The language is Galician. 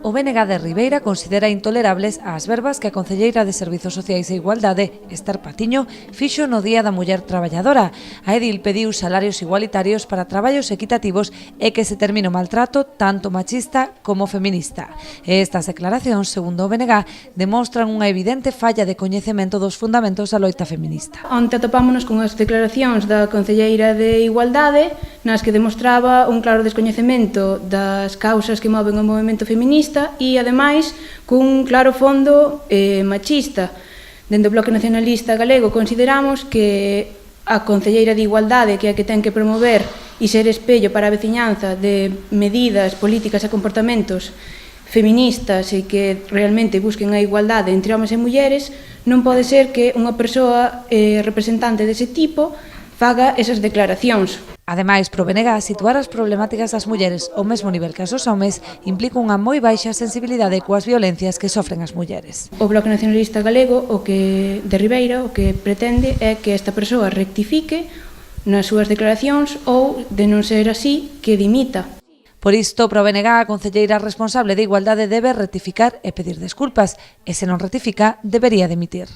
O BNG de Ribeira considera intolerables as verbas que a concelleira de Servizos Sociais e Igualdade, Esther Patiño, fixo no Día da Muller Traballadora. A edil pediu salarios igualitarios para traballos equitativos e que se termine o maltrato tanto machista como feminista. E estas declaracións, segundo o BNG, demostran unha evidente falla de coñecemento dos fundamentos da loita feminista. Onte atopámonos con as declaracións da concelleira de Igualdade nas que demostraba un claro descoñecemento das causas que moven o movemento feminista e, ademais, cun claro fondo machista. Dende o Bloque Nacionalista Galego consideramos que a concelleira de Igualdade, que é a que ten que promover e ser espello para a veciñanza de medidas, políticas e comportamentos feministas e que realmente busquen a igualdade entre homes e mulleres, non pode ser que unha persoa representante dese tipo faga esas declaracións. Ademais, pro BNG, situar as problemáticas das mulleres ao mesmo nivel que as dos homes implica unha moi baixa sensibilidade coas violencias que sofren as mulleres. O Bloque Nacionalista Galego, de Ribeira, o que pretende é que esta persoa rectifique nas súas declaracións ou, de non ser así, que dimita. Por isto, pro BNG, a concelleira responsable de Igualdade debe rectificar e pedir desculpas, e se non rectifica, debería dimitir.